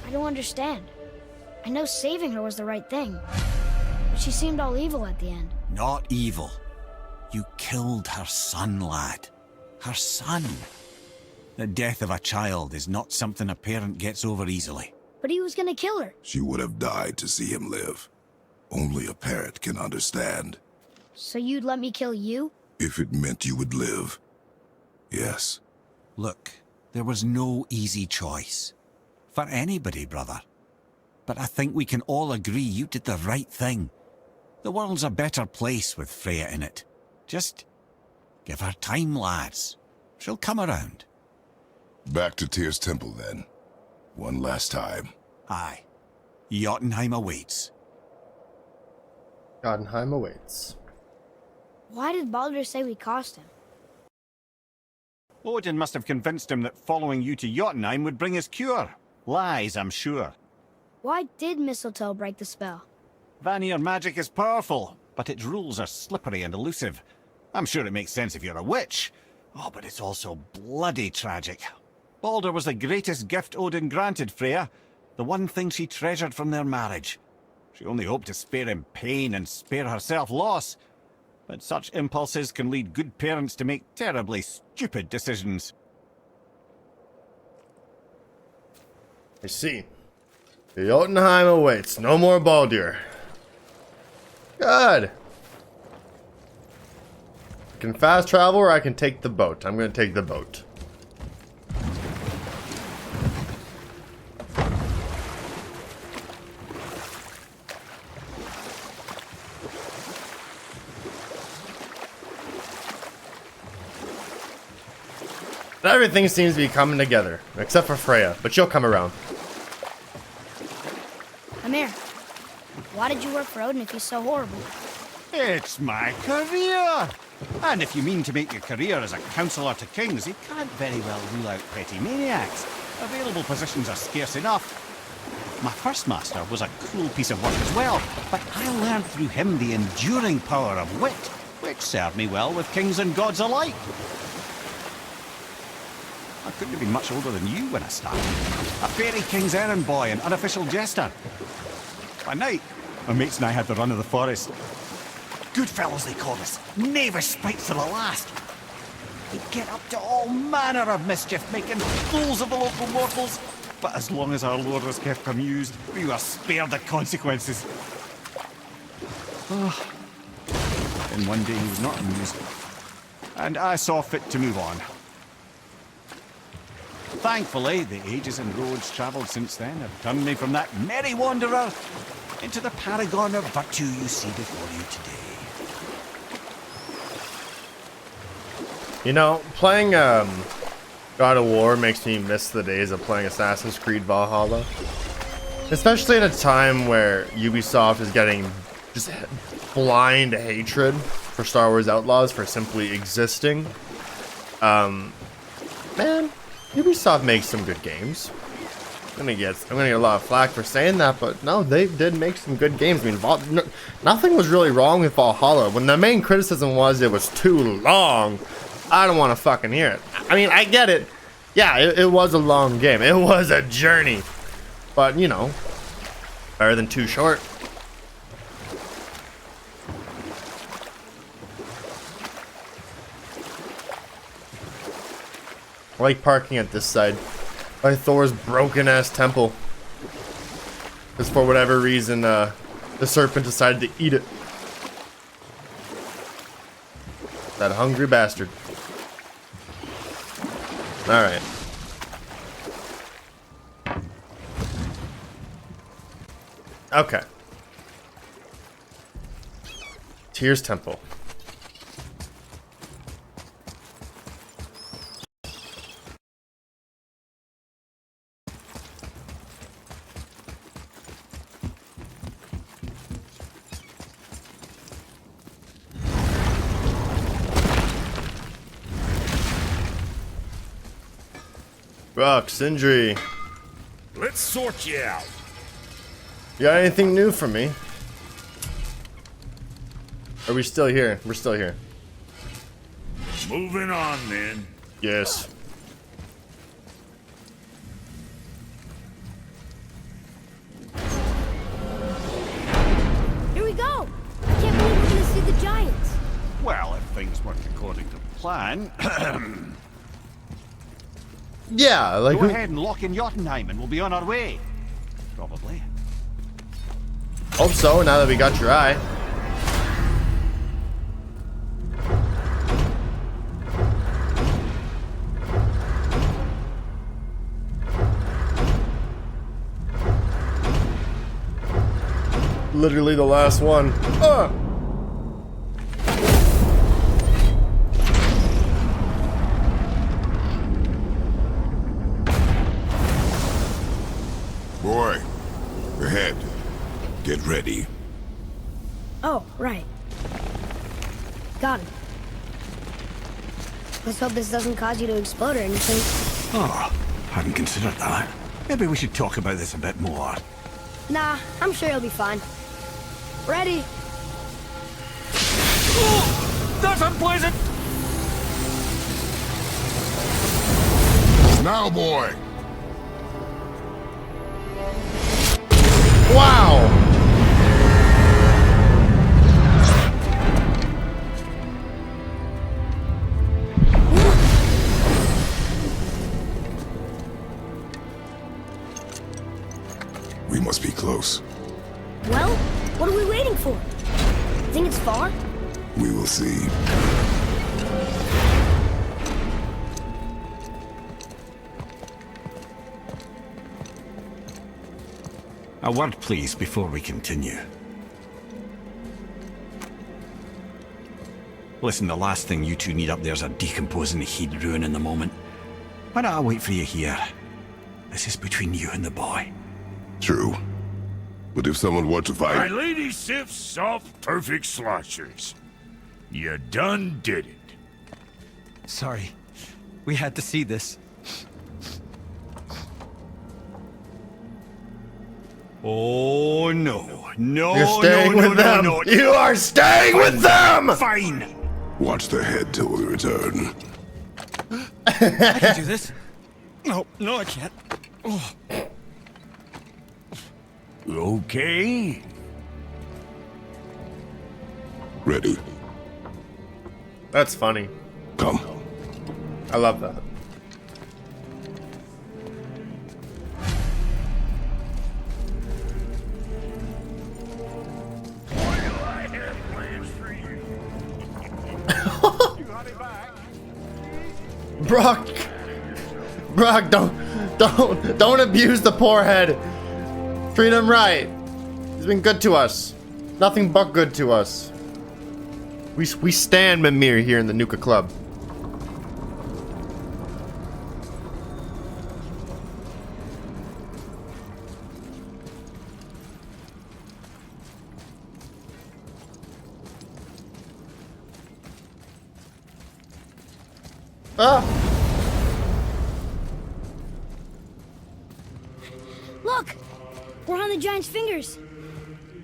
I don't understand. I know saving her was the right thing, but she seemed all evil at the end. Not evil. You killed her son, lad. Her son. The death of a child is not something a parent gets over easily. But he was gonna kill her. She would have died to see him live. Only a parent can understand. So you'd let me kill you? If it meant you would live. Yes. Look, there was no easy choice. For anybody, brother. But I think we can all agree you did the right thing. The world's a better place with Freya in it. Just give her time, lads. She'll come around. Back to Tyr's temple, then. One last time. Aye. Jötunheim awaits. Jötunheim awaits. Why did Baldur say we cost him? Odin must have convinced him that following you to Jötunheim would bring us cure. Lies, I'm sure. Why did mistletoe break the spell? Vanir magic is powerful, but its rules are slippery and elusive. I'm sure it makes sense if you're a witch. Oh, but it's also bloody tragic. Baldur was the greatest gift Odin granted Freya, the one thing she treasured from their marriage. She only hoped to spare him pain and spare herself loss. But such impulses can lead good parents to make terribly stupid decisions. I see. The Jötunheim awaits. No more Baldur. Good. I can fast travel or I can take the boat. I'm going to take the boat. Everything seems to be coming together, except for Freya, but she'll come around. Amir, why did you work for Odin if he's so horrible? It's my career! And if you mean to make your career as a counsellor to kings, you can't very well rule out petty maniacs. Available positions are scarce enough. My first master was a cruel piece of work as well, but I learned through him the enduring power of wit, which served me well with kings and gods alike. I couldn't have been much older than you when I started. A fairy king's errand boy and unofficial jester. By night, my mates and I had the run of the forest. Good fellows they called us, knavish sprites to the last. We'd get up to all manner of mischief, making fools of the local mortals. But as long as our lord was kept amused, we were spared the consequences. Oh. Then one day he was not amused, and I saw fit to move on. Thankfully, the ages and roads travelled since then have turned me from that merry wanderer into the paragon of virtue you see before you today. You know, playing God of War makes me miss the days of playing Assassin's Creed Valhalla. Especially at a time where Ubisoft is getting just blind hatred for Star Wars Outlaws for simply existing. Man, Ubisoft makes some good games. I'm gonna get a lot of flack for saying that, but no, they did make some good games. I mean, nothing was really wrong with Valhalla. When the main criticism was it was too long, I don't want to fucking hear it. I mean, I get it. Yeah, it was a long game. It was a journey. But, you know, better than too short. I like parking at this side by Thor's broken-ass temple. Because for whatever reason, the serpent decided to eat it. That hungry bastard. Alright. Okay. Tyr's temple. Rock, Sindri. Let's sort you out. You got anything new for me? Are we still here? We're still here. Moving on then. Yes. according to plan, Yeah, like go ahead and lock in Jötunheim and we'll be on our way. Probably. hope so. Now that we got your eye. Literally the last one. Boy, ahead. Get ready. Oh, right. Got it. Let's hope this doesn't cause you to explode or anything. Oh, hadn't considered that. Maybe we should talk about this a bit more. Nah, I'm sure you'll be fine. Ready? Oh, that's unpleasant! Now, boy. Wow. We must be close. Well, what are we waiting for? Think it's far? We will see. A word, please, before we continue. Listen, the last thing you two need up there's a decomposing heat ruining the moment. Why don't I wait for you here? This is between you and the boy. True. But if someone were to My fight... lady sips soft, perfect sloshers. You done did it. Sorry. We had to see this. Oh no. No, You're staying no, with no, them. no, no. You are staying with them. Fine! Watch the head till we return. I can do this. No, I can't. Oh. Okay. Ready. That's funny. Come. I love that. Brock, don't abuse the poor head. Treat him right. He's been good to us. Nothing but good to us. We stand Mimir here in the Nuka Club. Ah! Look! We're on the giant's fingers.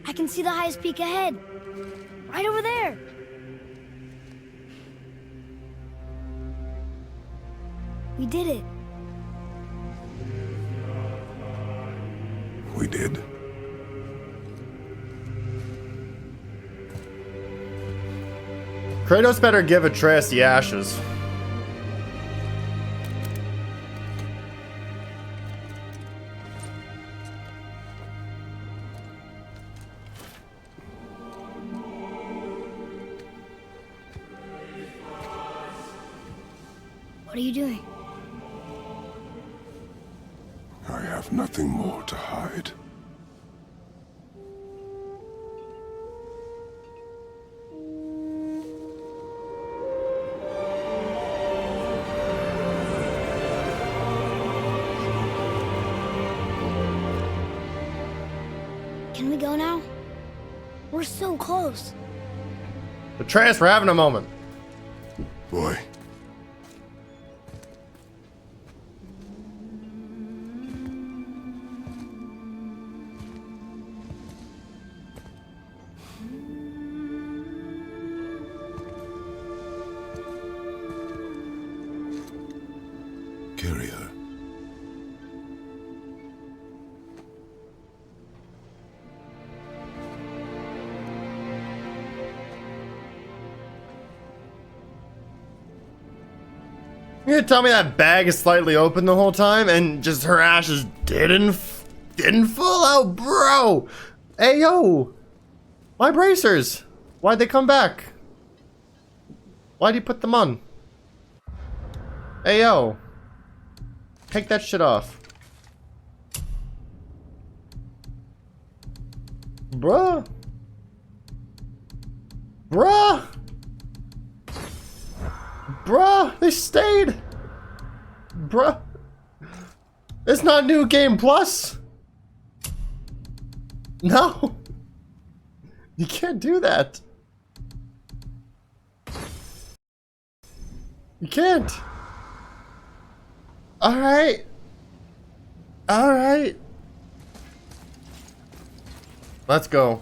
I can see the highest peak ahead. Right over there. We did it. We did. Kratos better give Atreus the ashes. What are you doing? I have nothing more to hide. Can we go now? We're so close. Atreus, we're having a moment. Boy. Carry her. You gonna tell me that bag is slightly open the whole time and just her ashes didn't fall out, bro? Hey, yo. My bracers. Why'd they come back? Why'd you put them on? Hey, yo. Take that shit off. Bruh. Bruh. Bruh, they stayed. Bruh. It's not New Game Plus. No. You can't do that. You can't. Alright. Alright. Let's go.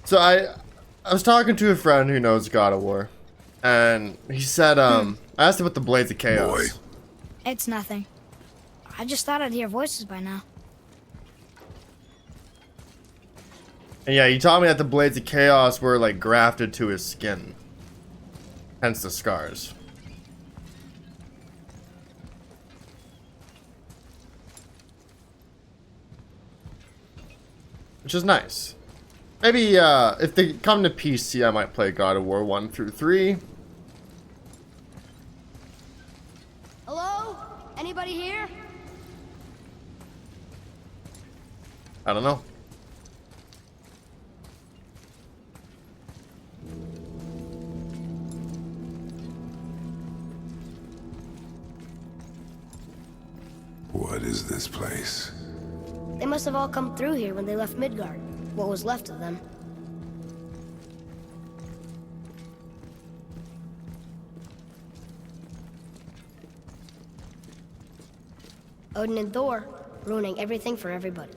So I was talking to a friend who knows God of War, and he said, I asked him what the Blades of Chaos. Boy. It's nothing. I just thought I'd hear voices by now. And yeah, he told me that the Blades of Chaos were like grafted to his skin. Hence the scars. Which is nice. Maybe if they come to PC, I might play God of War 1 through 3. Hello? Anybody here? I don't know. What is this place? They must have all come through here when they left Midgard. What was left of them. Odin and Thor, ruining everything for everybody.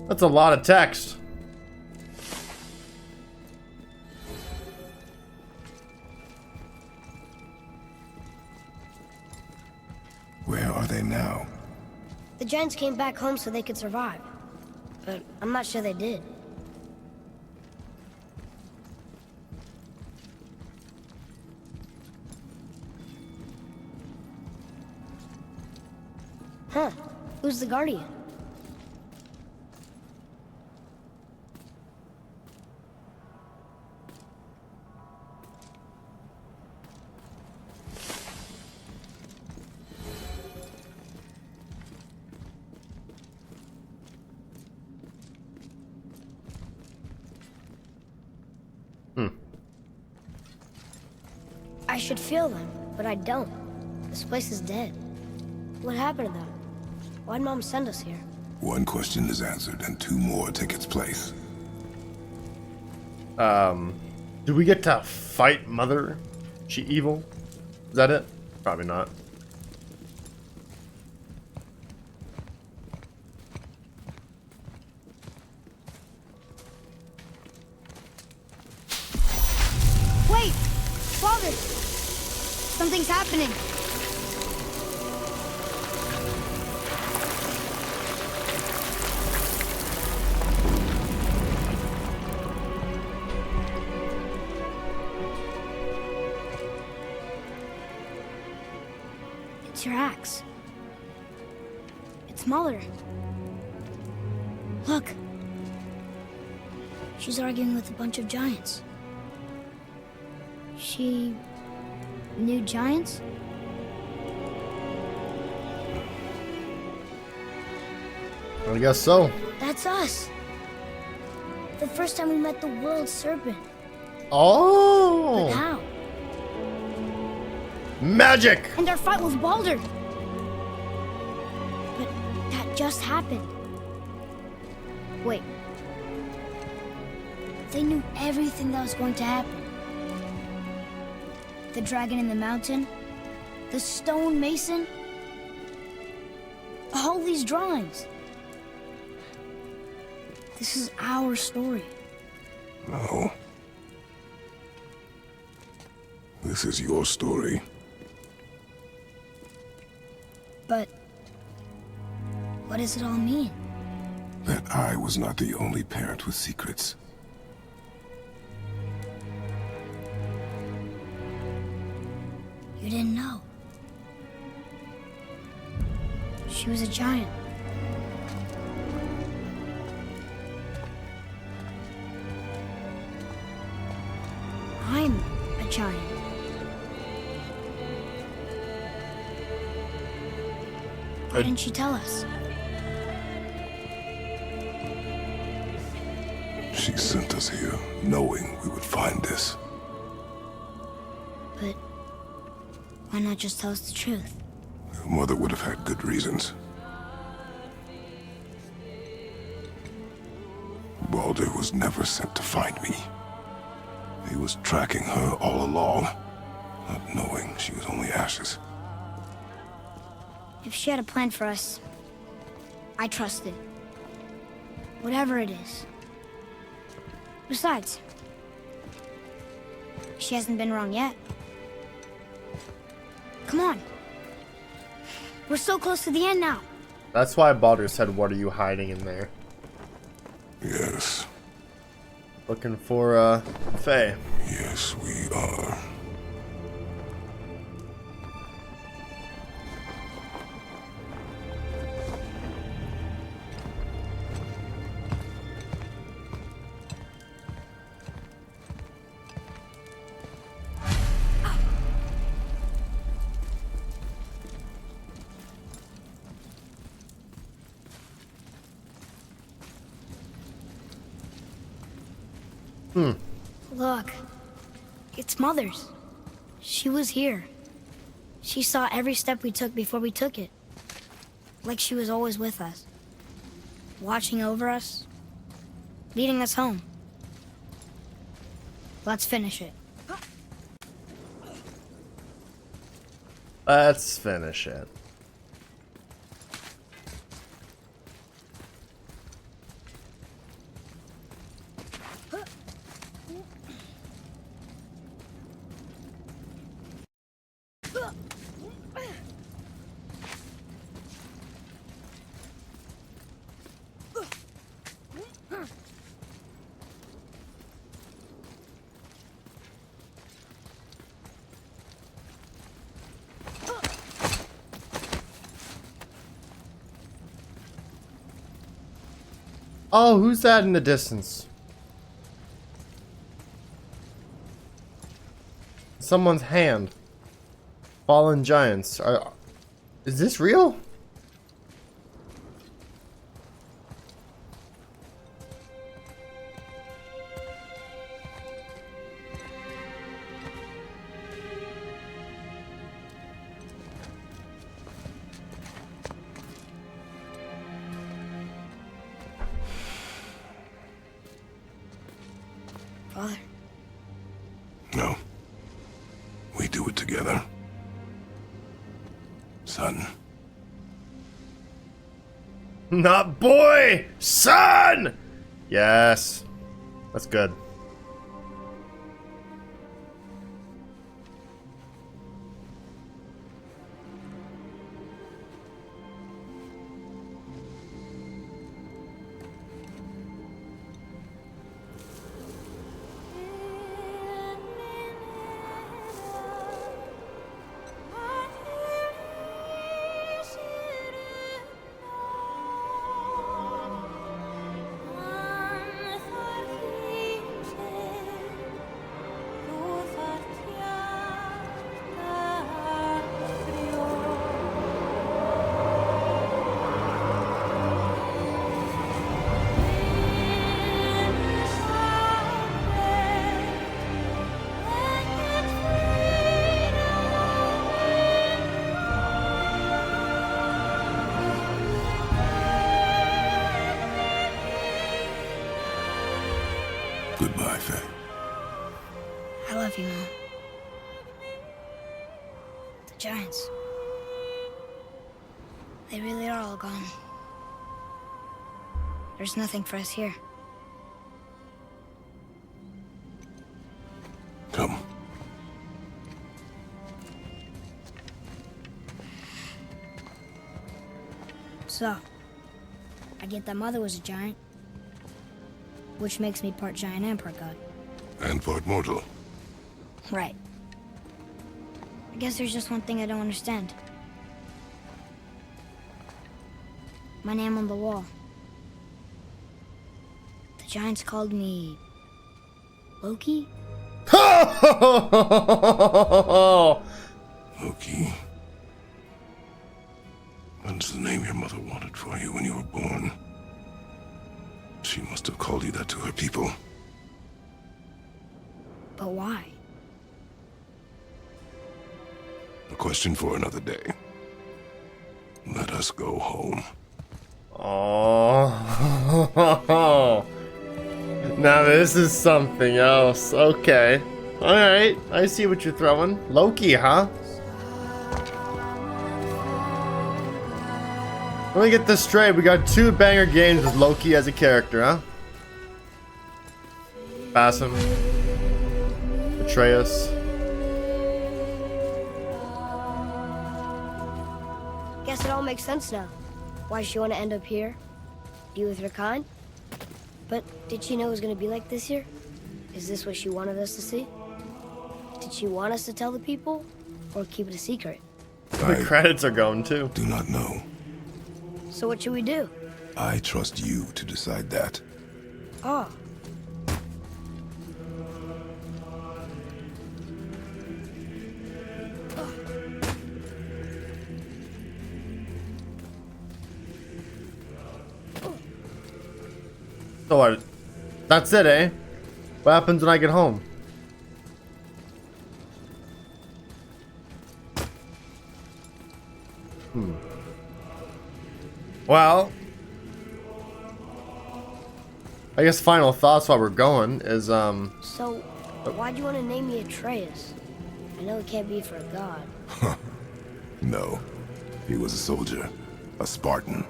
That's a lot of text. Where are they now? The giants came back home so they could survive. But I'm not sure they did. Huh. Who's the guardian? I should feel them, but I don't. This place is dead. What happened to them? Why'd Mom send us here? One question is answered and two more take its place. Do we get to fight Mother? Is she evil? Is that it? Probably not. Wait! Father! Something's happening. It's your axe. It's Mother. Look. She's arguing with a bunch of giants. She knew giants? I guess so. That's us. The first time we met the world serpent. Oh! But how? Magic! And our fight with Baldur. But that just happened. Wait. They knew everything that was going to happen. The dragon in the mountain, the stone mason, all these drawings. This is our story. No. This is your story. But what does it all mean? That I was not the only parent with secrets. You didn't know. She was a giant. I'm a giant. Why didn't she tell us? She sent us here, knowing we would find this. But why not just tell us the truth? Your mother would have had good reasons. Baldur was never sent to find me. He was tracking her all along, not knowing she was only ashes. If she had a plan for us, I trust it. Whatever it is. Besides, she hasn't been wrong yet. Come on. We're so close to the end now. That's why Baldur said, "What are you hiding in there?" Yes, Looking for, Faye. yes, we are. Look, it's Mother's. She was here. She saw every step we took before we took it. Like she was always with us. Watching over us. Leading us home. Let's finish it. Let's finish it. Oh, who's that in the distance? Someone's hand. Fallen giants. Is this real? Father. No. We do it together. Son. Not boy! Son! Yes. That's good. Goodbye, Faye. I love you, Mom. The giants. They really are all gone. There's nothing for us here. Come. So, I get that Mother was a giant. Which makes me part giant and part god. And part mortal. Right. I guess there's just one thing I don't understand. My name on the wall. The giants called me... Loki? Loki. That's the name your mother wanted for you when you were born. She must have called you that to her people. But why? A question for another day. Let us go home. Oh. Now this is something else. Okay. Alright. I see what you're throwing. Loki, huh? Let me get this straight. We got 2 banger games with Loki as a character, huh? Basim. Atreus. Guess it all makes sense now. Why she want to end up here? Be with her kind? But did she know it was going to be like this here? Is this what she wanted us to see? Did she want us to tell the people? Or keep it a secret? The credits are going too. Do not know. So what should we do? I trust you to decide that. Oh. So what? That's it, eh? What happens when I get home? Well, I guess final thoughts while we're going is So, why'd you want to name me Atreus? I know it can't be for a god. No. He was a soldier. A Spartan.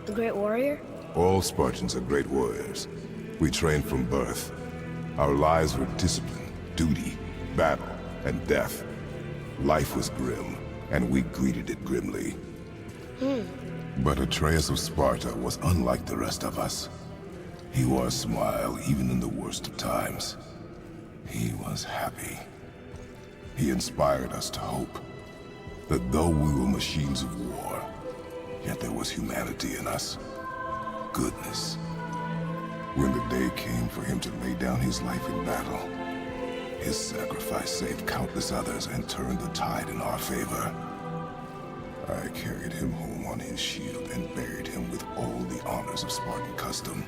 The Great Warrior? All Spartans are great warriors. We trained from birth. Our lives were discipline, duty, battle, and death. Life was grim, and we greeted it grimly. But Atreus of Sparta was unlike the rest of us. He wore a smile even in the worst of times. He was happy. He inspired us to hope that though we were machines of war, yet there was humanity in us. Goodness. When the day came for him to lay down his life in battle, his sacrifice saved countless others and turned the tide in our favor. I carried him home on his shield and buried him with all the honors of Spartan custom.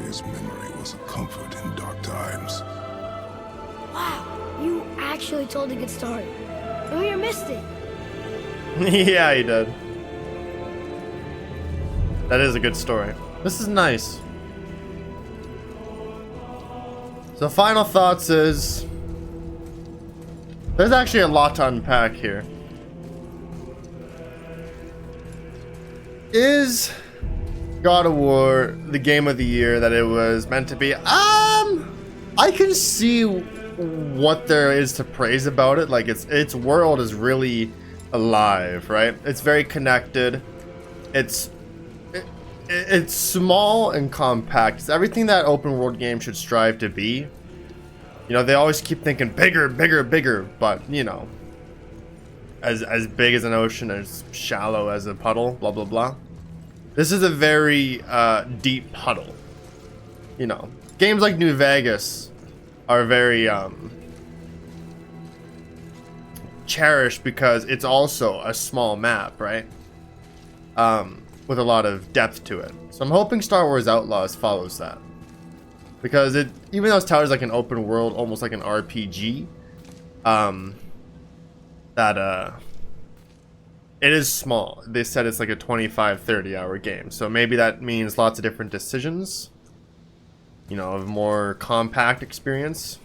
His memory was a comfort in dark times. Wow, you actually told a good story. Amir missed it. yeah, he did. That is a good story. This is nice. So final thoughts is there's actually a lot to unpack here. Is God of War the game of the year that it was meant to be? I can see what there is to praise about it. Like its world is really alive, right? It's very connected. It's small and compact. It's everything that open world game should strive to be. You know, they always keep thinking bigger, bigger, bigger, but you know, as big as an ocean, as shallow as a puddle, blah blah blah. This is a very deep puddle. You know, games like New Vegas are very cherished because it's also a small map, right? With a lot of depth to it. So I'm hoping Star Wars Outlaws follows that. Because even though it's touted as like an open world, almost like an RPG, it is small. They said it's like a 25-30 hour game. So maybe that means lots of different decisions. You know, a more compact experience.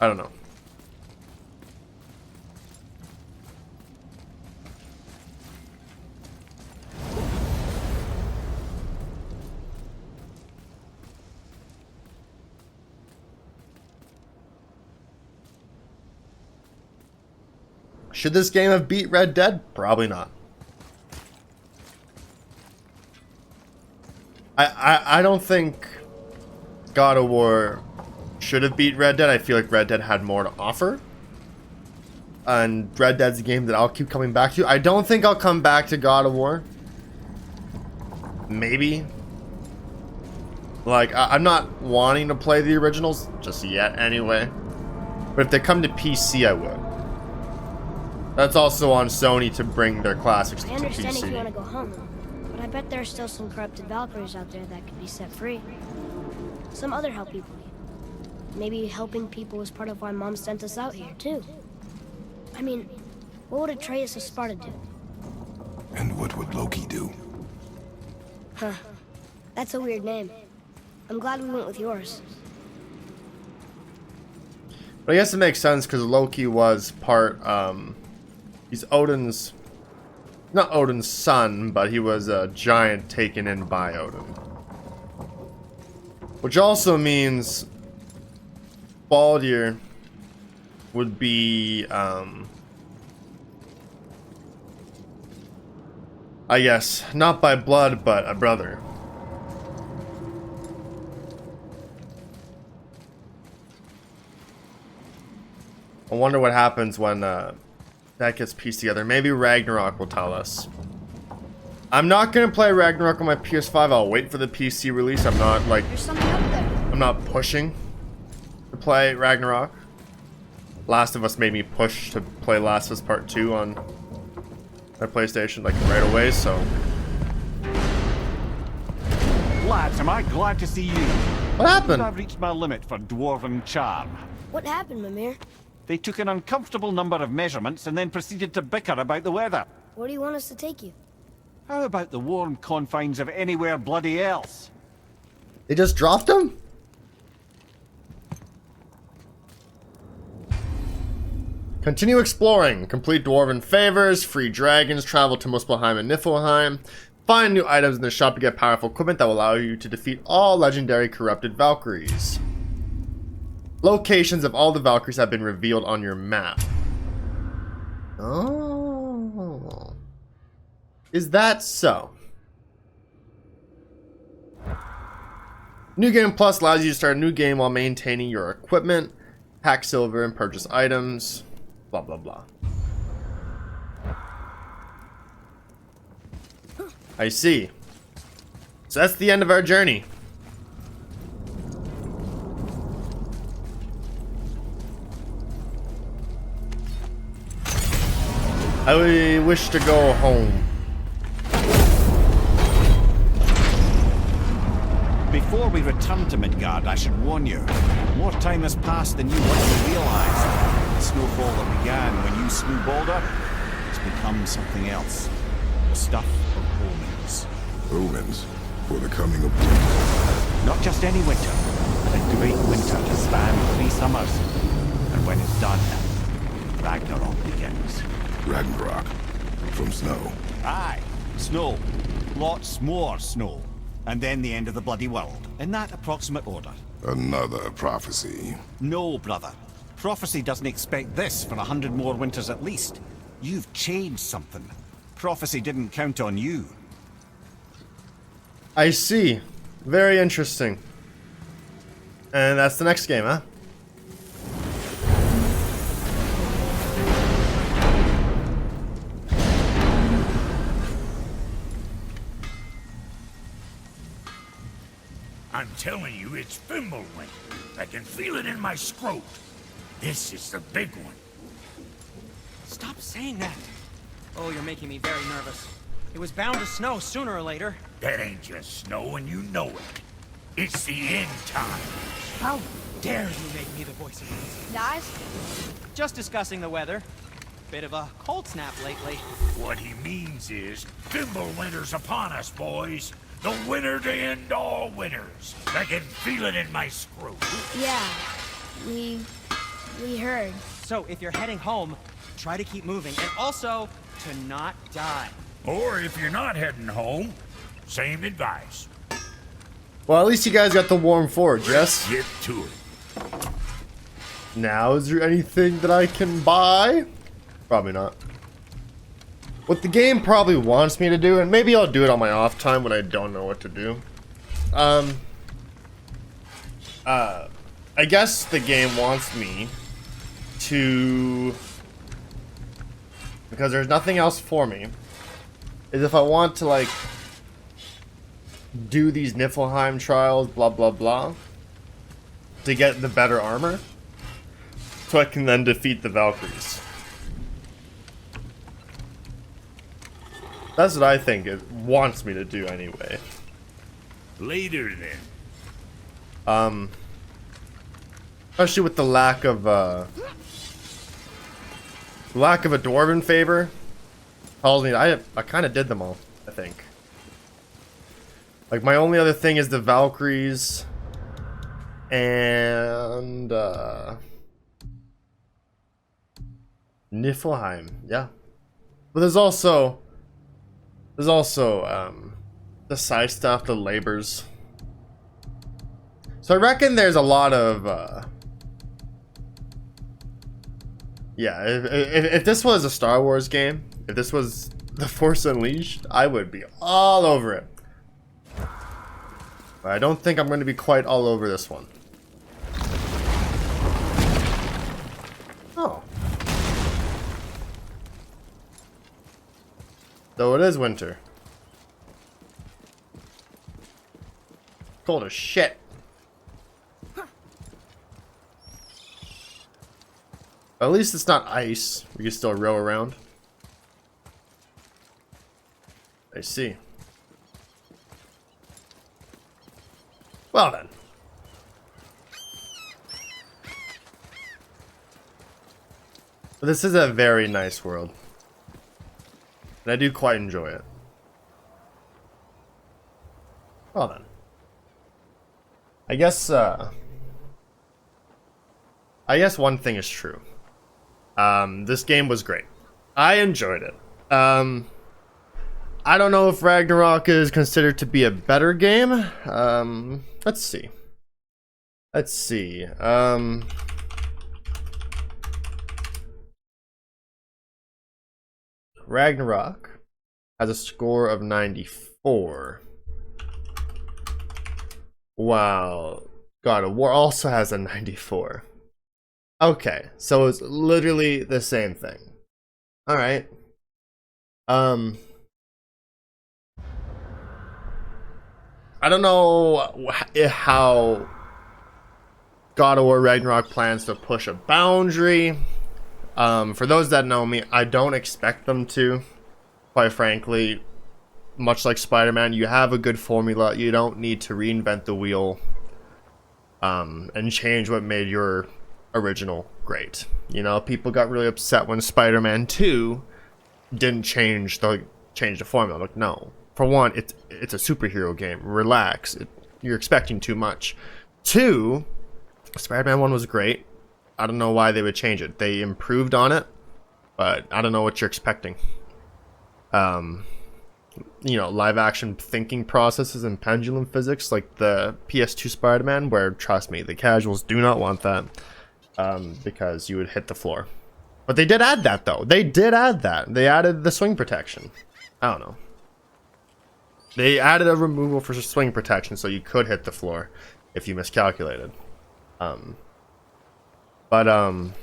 I don't know. Should this game have beat Red Dead? Probably not. I don't think God of War should have beat Red Dead. I feel like Red Dead had more to offer. And Red Dead's a game that I'll keep coming back to. I don't think I'll come back to God of War. Maybe. Like, I'm not wanting to play the originals just yet anyway. But if they come to PC, I would. That's also on Sony to bring their classics to I understand if you want PC. to go home, but I bet there are still some corrupted Valkyries out there that could be set free. Some other help people need. Maybe helping people was part of why Mom sent us out here, too. I mean, what would Atreus of Sparta do? And what would Loki do? Huh. That's a weird name. I'm glad we went with yours. But I guess it makes sense because Loki was part, he's Odin's, not Odin's son, but he was a giant taken in by Odin. Which also means Baldur would be, I guess, not by blood, but a brother. I wonder what happens when that gets pieced together. Maybe Ragnarok will tell us. I'm not gonna play Ragnarok on my PS5. I'll wait for the PC release. I'm not like, There's something up there. I'm not pushing to play Ragnarok. Last of Us made me push to play Last of Us Part 2 on my PlayStation like right away, so. Lads, am I glad to see you. What happened? I've reached my limit for dwarven charm. What happened, Mimir? They took an uncomfortable number of measurements and then proceeded to bicker about the weather. Where do you want us to take you? How about the warm confines of anywhere bloody else? They just dropped him? Continue exploring. Complete dwarven favors, free dragons, travel to Muspelheim and Niflheim. Find new items in the shop to get powerful equipment that will allow you to defeat all legendary corrupted Valkyries. Locations of all the Valkyries have been revealed on your map. Oh. Is that so? New Game Plus allows you to start a new game while maintaining your equipment, pack silver, and purchase items. Blah, blah, blah. I see. So that's the end of our journey. I wish to go home. Before we return to Midgard, I should warn you. More time has passed than you once realized. The snowfall that began when you slew Baldur has become something else. The stuff of omens. Omens for the coming of winter. Not just any winter, but a great winter to span 3 summers. And when it's done, Ragnarok begins. Ragnarok from snow. Aye, snow. Lots more snow. And then the end of the bloody world. In that approximate order. Another prophecy. No, brother. Prophecy doesn't expect this for 100 more winters at least. You've changed something. Prophecy didn't count on you. I see. Very interesting. And that's the next game, huh? I'm telling you, it's Fimbulwind. I can feel it in my scrot. This is the big one. Stop saying that. Oh, you're making me very nervous. It was bound to snow sooner or later. That ain't just snow, and you know it. It's the end time. How dare you make me the voice of reason? Guys? Just discussing the weather. Bit of a cold snap lately. What he means is, Fimbulwinter's upon us, boys. The winter to end all winters. I can feel it in my screw. Yeah. We heard. So if you're heading home, try to keep moving, and also to not die. Or if you're not heading home, same advice. Well, at least you guys got the warm forge, yes? Get to it. Now, is there anything that I can buy? Probably not. What the game probably wants me to do, and maybe I'll do it on my off time when I don't know what to do, I guess the game wants me to, because there's nothing else for me, is if I want to like do these Niflheim trials, blah blah blah, to get the better armor, so I can then defeat the Valkyries. That's what I think it wants me to do anyway. Later then. Especially with the lack of a dwarven favor, tells me I kind of did them all. I think. Like my only other thing is the Valkyries and Niflheim. Yeah, but there's also the side stuff, the labors. So I reckon there's a lot of yeah, if this was a Star Wars game, if this was The Force Unleashed, I would be all over it. But I don't think I'm going to be quite all over this one. Oh. Though it is winter. Cold as shit. At least it's not ice. We can still row around. I see. Well then. But this is a very nice world. And I do quite enjoy it. Well then. I guess one thing is true. This game was great. I enjoyed it. I don't know if Ragnarok is considered to be a better game. Let's see. Let's see. Ragnarok has a score of 94. Wow. God of War also has a 94. Okay, so it's literally the same thing. Alright. I don't know how God of War Ragnarok plans to push a boundary. For those that know me, I don't expect them to. Quite frankly, much like Spider-Man, you have a good formula. You don't need to reinvent the wheel and change what made your original great. You know, people got really upset when Spider-Man 2 didn't change the formula. Like, no. For one, it's a superhero game. Relax. You're expecting too much. 2, Spider-Man 1 was great. I don't know why they would change it. They improved on it, but I don't know what you're expecting. You know, live action thinking processes and pendulum physics like the PS2 Spider-Man, where, trust me, the casuals do not want that. Because you would hit the floor. But they did add that, though. They did add that. They added the swing protection. I don't know. They added a removal for swing protection so you could hit the floor if you miscalculated. But I don't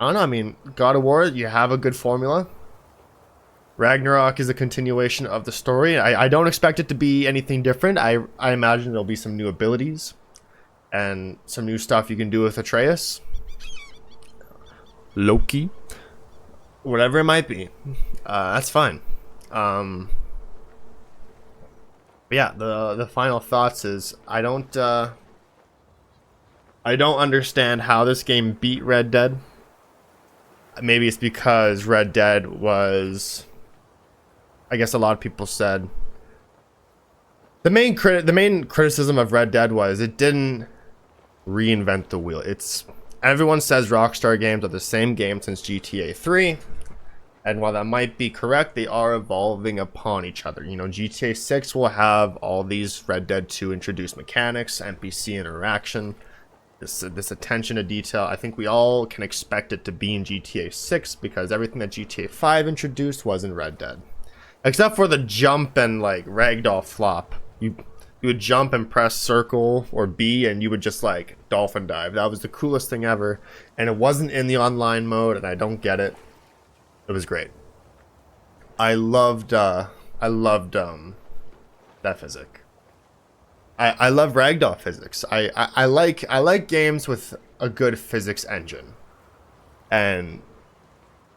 know. I mean, God of War, you have a good formula. Ragnarok is a continuation of the story. I don't expect it to be anything different. I imagine there'll be some new abilities and some new stuff you can do with Atreus, Loki, whatever it might be. That's fine. But yeah, the final thoughts is I don't understand how this game beat Red Dead. Maybe it's because Red Dead was, I guess a lot of people said, the main criticism of Red Dead was it didn't reinvent the wheel. Everyone says Rockstar games are the same game since GTA 3, and while that might be correct, they are evolving upon each other. You know, GTA 6 will have all these Red Dead 2 introduced mechanics, NPC interaction, this attention to detail. I think we all can expect it to be in GTA 6 because everything that GTA 5 introduced was in Red Dead, except for the jump and like ragdoll flop. You You would jump and press circle or B, and you would just like dolphin dive. That was the coolest thing ever, and it wasn't in the online mode, and I don't get it. It was great. I loved that physics. I love ragdoll physics. I like games with a good physics engine, and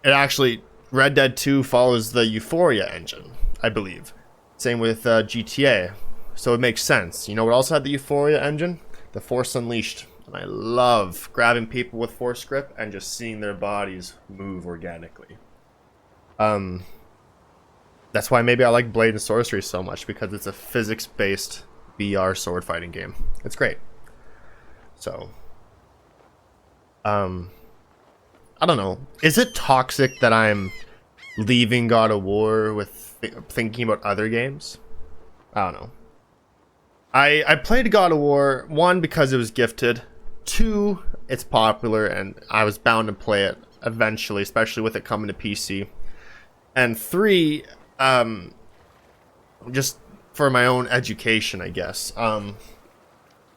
it actually Red Dead 2 follows the Euphoria engine, I believe. Same with GTA, so it makes sense. You know what also had the Euphoria engine? The Force Unleashed, and I love grabbing people with Force Grip and just seeing their bodies move organically. That's why maybe I like Blade and Sorcery so much, because it's a physics-based VR sword fighting game. It's great. So, I don't know. Is it toxic that I'm leaving God of War with thinking about other games? I don't know. I played God of War, 1, because it was gifted. 2, it's popular and I was bound to play it eventually, especially with it coming to PC. And 3, just for my own education, I guess.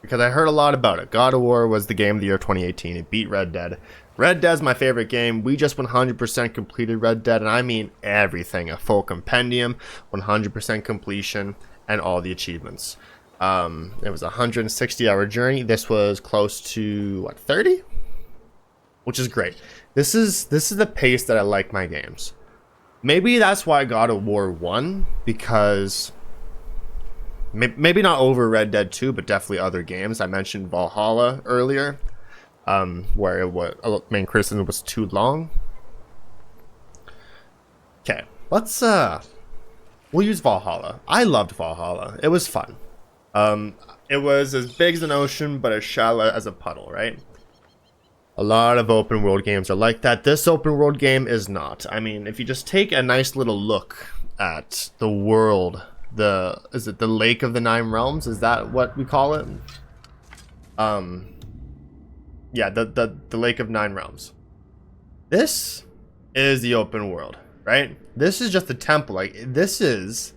Because I heard a lot about it. God of War was the game of the year 2018. It beat Red Dead. Red Dead's my favorite game. We just 100% completed Red Dead, and I mean everything. A full compendium, 100% completion, and all the achievements. It was a 160-hour journey. This was close to, what, 30? Which is great. This is the pace that I like my games. Maybe that's why God of War won, because maybe not over Red Dead 2, but definitely other games. I mentioned Valhalla earlier, where it was main criticism was too long. Okay, let's we'll use Valhalla. I loved Valhalla. It was fun. It was as big as an ocean, but as shallow as a puddle, right? A lot of open world games are like that. This open world game is not. I mean, if you just take a nice little look at the world, is it the Lake of the Nine Realms? Is that what we call it? Yeah, the Lake of Nine Realms. This is the open world, right? This is just a temple. Like this is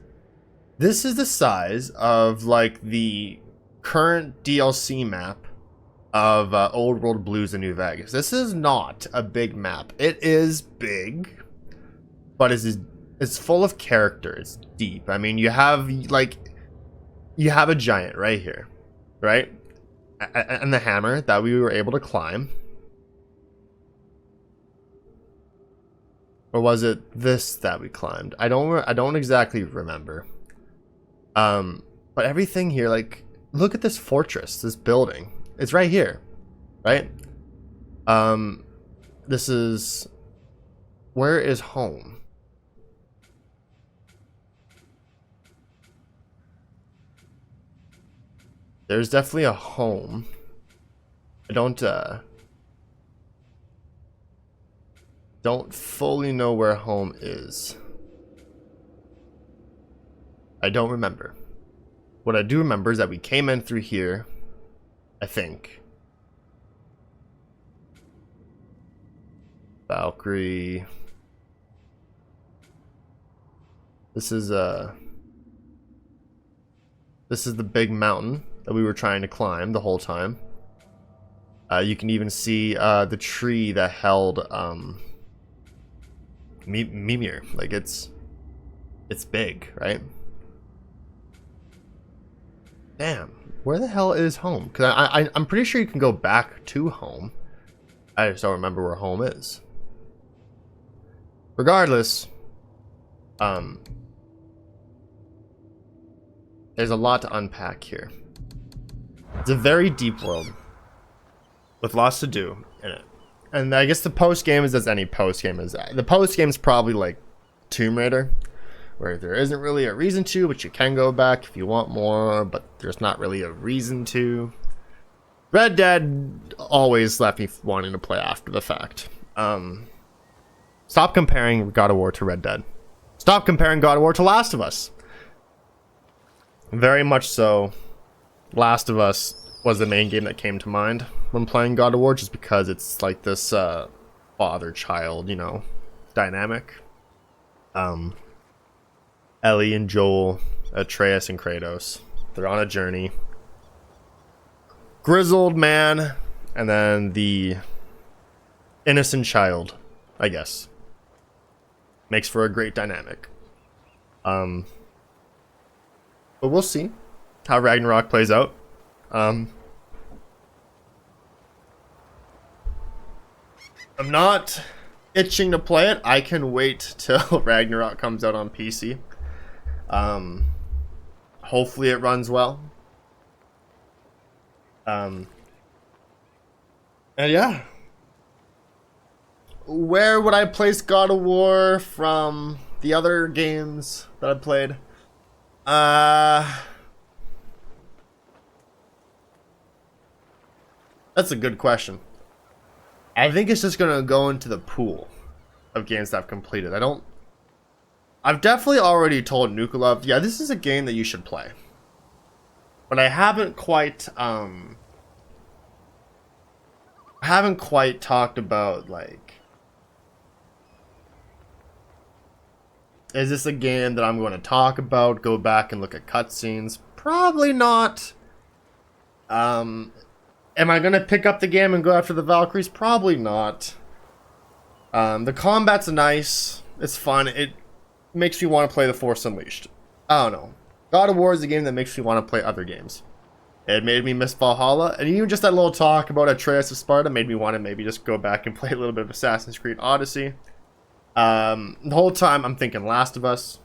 the size of like the current DLC map of Old World Blues in New Vegas. This is not a big map. It is big, but it's full of character. It's deep. I mean, you have a giant right here, right? And the hammer that we were able to climb. Or was it this that we climbed? I don't exactly remember. But everything here, like, look at this fortress, this building. It's right here, right? This is... Where is home? There's definitely a home. I don't fully know where home is. I don't remember. What I do remember is that we came in through here, I think. Valkyrie. This is the big mountain that we were trying to climb the whole time. You can even see the tree that held Mimir. Like it's big, right? Damn, where the hell is home? Because I'm pretty sure you can go back to home. I just don't remember where home is. Regardless, there's a lot to unpack here. It's a very deep world with lots to do in it. And I guess the post game is as any post game is. The post game is probably like Tomb Raider, where there isn't really a reason to, but you can go back if you want more, but there's not really a reason to. Red Dead always left me wanting to play after the fact. Stop comparing God of War to Red Dead. Stop comparing God of War to Last of Us. Very much so. Last of Us was the main game that came to mind when playing God of War, just because it's like this father-child, you know, dynamic. Ellie and Joel, Atreus and Kratos. They're on a journey. Grizzled man, and then the innocent child, I guess. Makes for a great dynamic. But we'll see how Ragnarok plays out. I'm not itching to play it. I can wait till Ragnarok comes out on PC. Hopefully it runs well. And yeah. Where would I place God of War from the other games that I played? That's a good question. I think it's just gonna go into the pool of games that I've completed. I've definitely already told NukaDud, yeah, this is a game that you should play. But I haven't quite talked about, like, is this a game that I'm going to talk about, go back and look at cutscenes? Probably not. Am I going to pick up the game and go after the Valkyries? Probably not. The combat's nice. It's fun. It makes me want to play The Force Unleashed. I don't know. God of War is a game that makes me want to play other games. It made me miss Valhalla, and even just that little talk about Atreus of Sparta made me want to maybe just go back and play a little bit of Assassin's Creed Odyssey. The whole time I'm thinking Last of Us.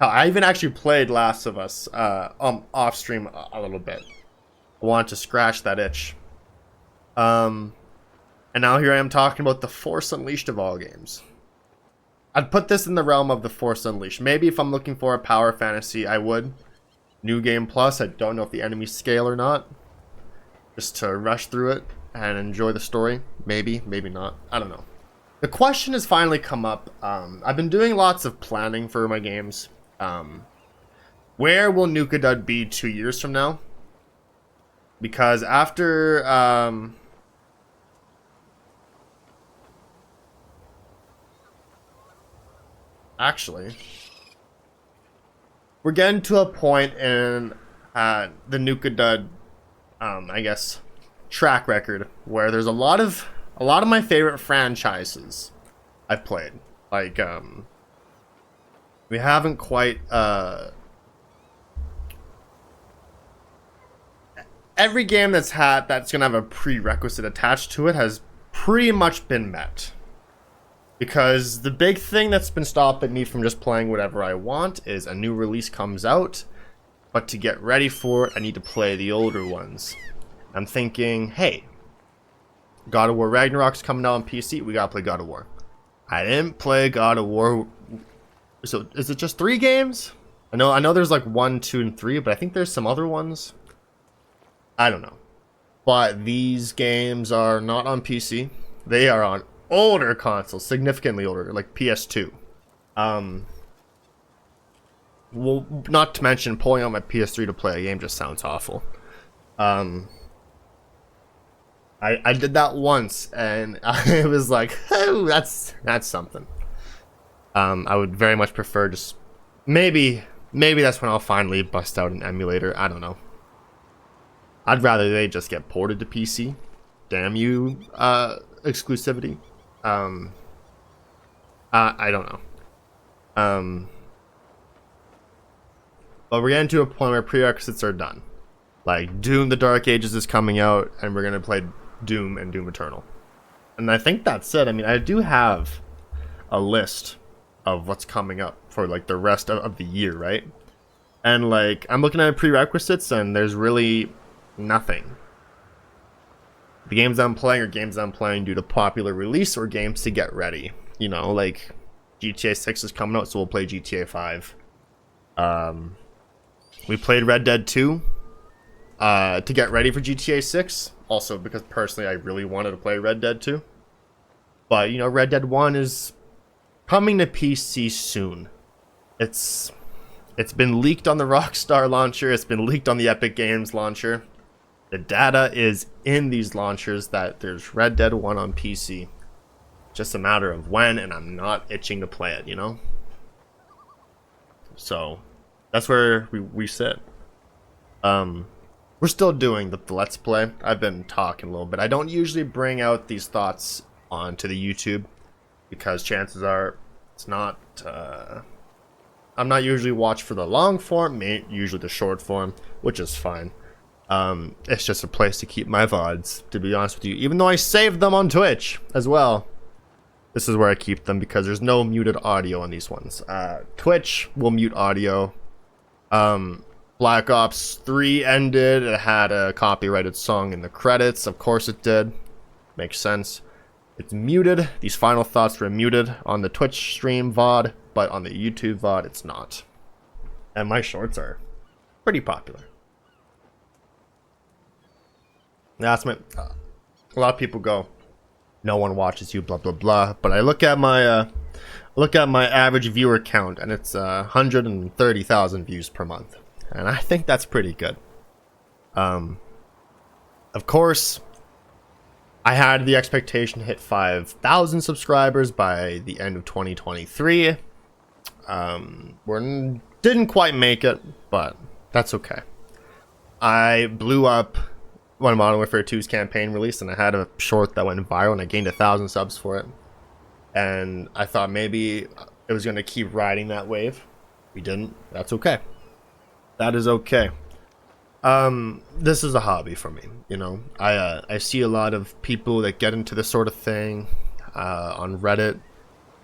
I even actually played Last of Us off stream a little bit. I wanted to scratch that itch. And now here I am talking about The Force Unleashed of all games. I'd put this in the realm of The Force Unleashed. Maybe if I'm looking for a power fantasy, I would. New Game Plus, I don't know if the enemies scale or not. Just to rush through it and enjoy the story. Maybe, maybe not. I don't know. The question has finally come up. I've been doing lots of planning for my games. Where will NukaDud be 2 years from now? Because after... actually... we're getting to a point in the NukaDud, I guess, track record where there's a lot of my favorite franchises I've played. Like, we haven't quite, every game that's gonna have a prerequisite attached to it has pretty much been met. Because the big thing that's been stopping me from just playing whatever I want is a new release comes out, but to get ready for it, I need to play the older ones. I'm thinking, hey, God of War Ragnarok's coming out on PC, we gotta play God of War. I didn't play God of War, so is it just 3 games? I know there's like 1, 2, and 3, but I think there's some other ones. I don't know. But these games are not on PC, they are on older consoles, significantly older, like PS2. Well, not to mention pulling out my PS3 to play a game just sounds awful. I did that once, and I was like, oh, that's something. I would very much prefer just maybe that's when I'll finally bust out an emulator. I don't know. I'd rather they just get ported to PC. Damn you, exclusivity. I don't know. But we're getting to a point where prerequisites are done. Like, Doom the Dark Ages is coming out, and we're gonna play Doom and Doom Eternal. And I think that's it. I mean, I do have a list of what's coming up for, like, the rest of the year, right? And, like, I'm looking at prerequisites, and there's really nothing. The games I'm playing are games I'm playing due to popular release or games to get ready. You know, like GTA 6 is coming out, so we'll play GTA 5. We played Red Dead 2 to get ready for GTA 6. Also, because personally I really wanted to play Red Dead 2. But, you know, Red Dead 1 is coming to PC soon. It's been leaked on the Rockstar launcher. It's been leaked on the Epic Games launcher. The data is in these launchers that there's Red Dead 1 on PC. Just a matter of when, and I'm not itching to play it, you know? So, that's where we sit. We're still doing the Let's Play. I've been talking a little bit. I don't usually bring out these thoughts onto the YouTube because chances are it's not, I'm not usually watched for the long form, usually the short form, which is fine. It's just a place to keep my VODs, to be honest with you, even though I saved them on Twitch as well. This is where I keep them because there's no muted audio on these ones. Twitch will mute audio. Black Ops 3 ended. It had a copyrighted song in the credits. Of course it did. Makes sense. It's muted. These final thoughts were muted on the Twitch stream VOD, but on the YouTube VOD it's not. And my shorts are pretty popular. That's my... a lot of people go, no one watches you, blah blah blah. But I look at my average viewer count, and it's 130,000 views per month, and I think that's pretty good. Of course, I had the expectation to hit 5,000 subscribers by the end of 2023. We didn't quite make it, but that's okay. I blew up when Modern Warfare 2's campaign released, and I had a short that went viral, and I gained 1,000 subs for it. And I thought maybe it was going to keep riding that wave. We didn't. That's okay. That is okay. This is a hobby for me, you know. I see a lot of people that get into this sort of thing on Reddit.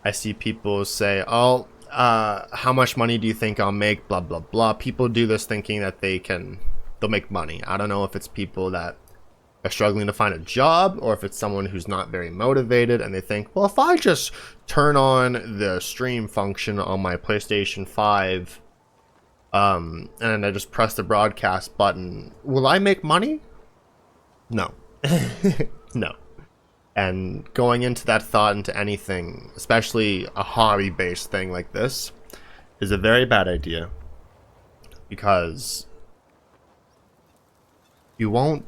I see people say, oh, how much money do you think I'll make, blah blah blah. People do this thinking that they'll make money. I don't know if it's people that are struggling to find a job, or if it's someone who's not very motivated and they think, well, if I just turn on the stream function on my PlayStation 5 and I just press the broadcast button, will I make money? No. No. And going into that thought into anything, especially a hobby-based thing like this, is a very bad idea, because you'll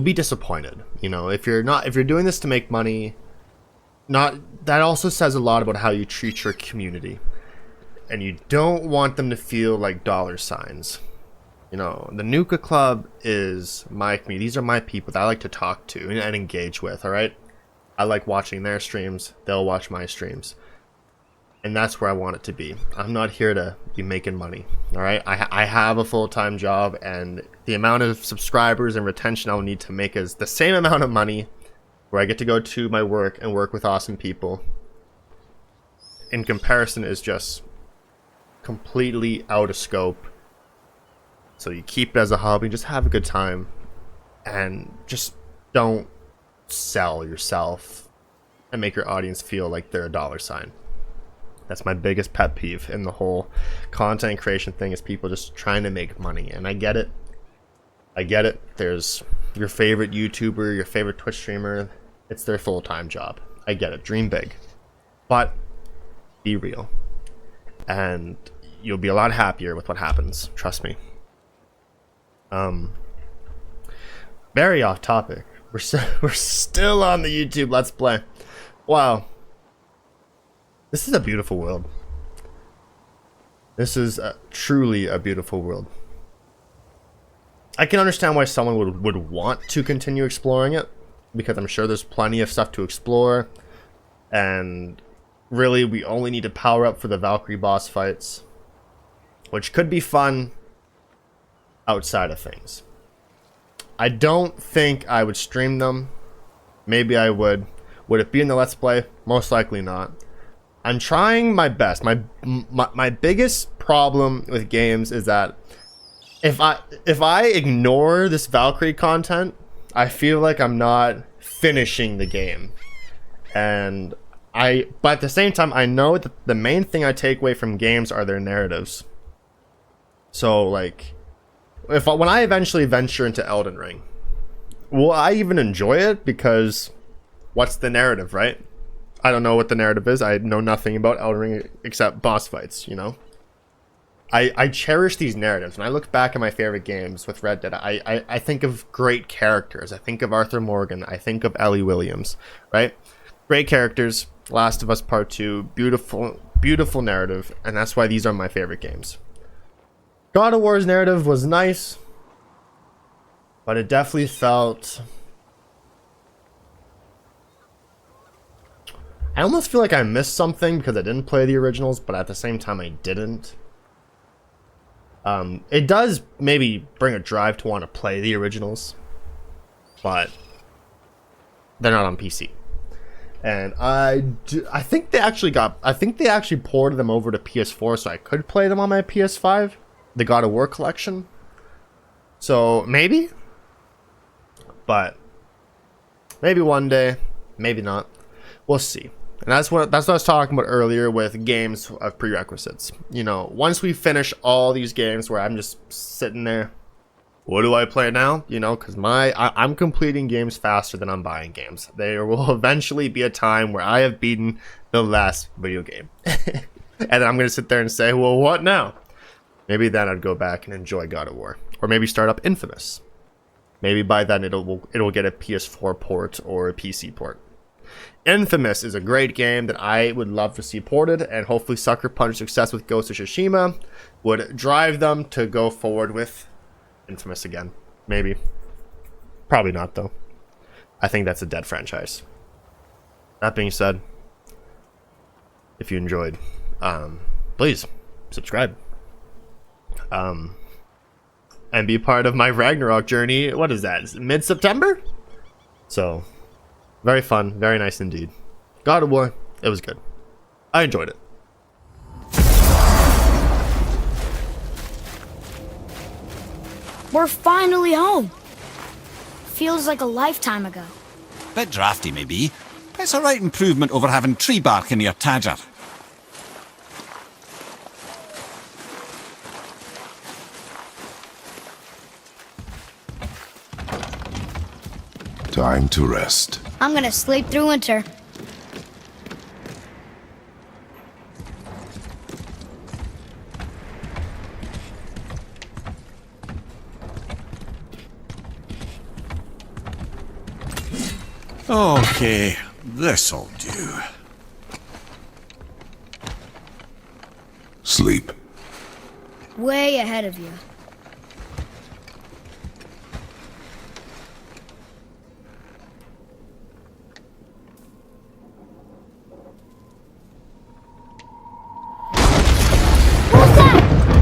be disappointed. You know, if you're doing this to make money, that also says a lot about how you treat your community, and you don't want them to feel like dollar signs. You know, the Nuka Club is my community. These are my people that I like to talk to and engage with, all right? I like watching their streams. They'll watch my streams. And that's where I want it to be. I'm not here to be making money, all right? I have a full-time job, and the amount of subscribers and retention I'll need to make is the same amount of money, where I get to go to my work and work with awesome people. In comparison, is just completely out of scope. So you keep it as a hobby, just have a good time, and just don't sell yourself and make your audience feel like they're a dollar sign. That's my biggest pet peeve in the whole content creation thing, is people just trying to make money. And I get it. I get it. There's your favorite YouTuber, your favorite Twitch streamer. It's their full-time job. I get it. Dream big. But be real. And you'll be a lot happier with what happens. Trust me. Very off topic. We're still on the YouTube Let's Play. Wow. This is a beautiful world. This is truly a beautiful world. I can understand why someone would want to continue exploring it, because I'm sure there's plenty of stuff to explore, and really we only need to power up for the Valkyrie boss fights, which could be fun outside of things. I don't think I would stream them. Maybe I would. Would it be in the Let's Play? Most likely not. I'm trying my best. My biggest problem with games is that if I ignore this Valkyrie content, I feel like I'm not finishing the game. But at the same time, I know that the main thing I take away from games are their narratives. So like, when I eventually venture into Elden Ring, will I even enjoy it? Because what's the narrative, right? I don't know what the narrative is. I know nothing about Elden Ring except boss fights, you know? I cherish these narratives. When I look back at my favorite games with Red Dead, I think of great characters. I think of Arthur Morgan. I think of Ellie Williams, right? Great characters. Last of Us Part 2. Beautiful, beautiful narrative. And that's why these are my favorite games. God of War's narrative was nice, but it definitely felt... I almost feel like I missed something because I didn't play the originals, but at the same time I didn't. It does maybe bring a drive to want to play the originals, but they're not on PC. And I think they actually ported them over to PS4 so I could play them on my PS5, the God of War collection. So maybe, but maybe one day, maybe not. We'll see. And that's what I was talking about earlier with games of prerequisites. You know, once we finish all these games where I'm just sitting there, what do I play now? You know, because I'm completing games faster than I'm buying games. There will eventually be a time where I have beaten the last video game. And then I'm going to sit there and say, well, what now? Maybe then I'd go back and enjoy God of War. Or maybe start up Infamous. Maybe by then it'll get a PS4 port or a PC port. Infamous is a great game that I would love to see ported, and hopefully Sucker Punch success with Ghost of Tsushima would drive them to go forward with Infamous again. Maybe. Probably not, though. I think that's a dead franchise. That being said, if you enjoyed, please subscribe. And be part of my Ragnarok journey. What is that? Is it mid-September? So... very fun, very nice indeed. God of War, it was good. I enjoyed it. We're finally home. Feels like a lifetime ago. Bit drafty, maybe. But it's a right improvement over having tree bark in your Tadger. Time to rest. I'm gonna sleep through winter. Okay, this'll do. Sleep. Way ahead of you.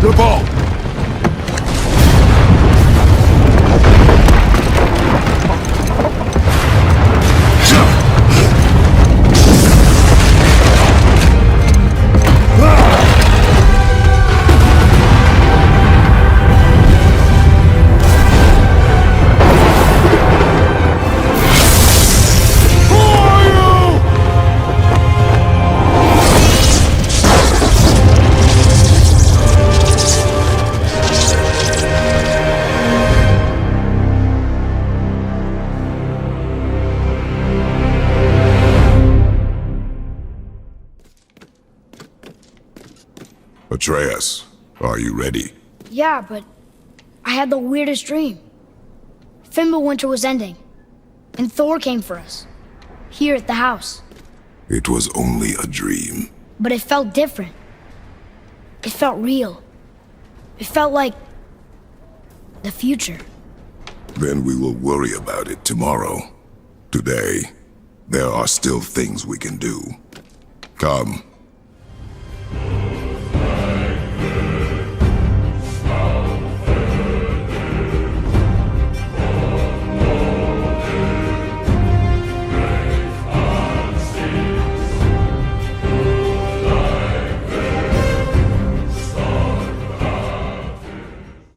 The ball! Atreus, are you ready? Yeah, but I had the weirdest dream. Fimbulwinter was ending, and Thor came for us. Here at the house. It was only a dream. But it felt different. It felt real. It felt like... the future. Then we will worry about it tomorrow. Today, there are still things we can do. Come.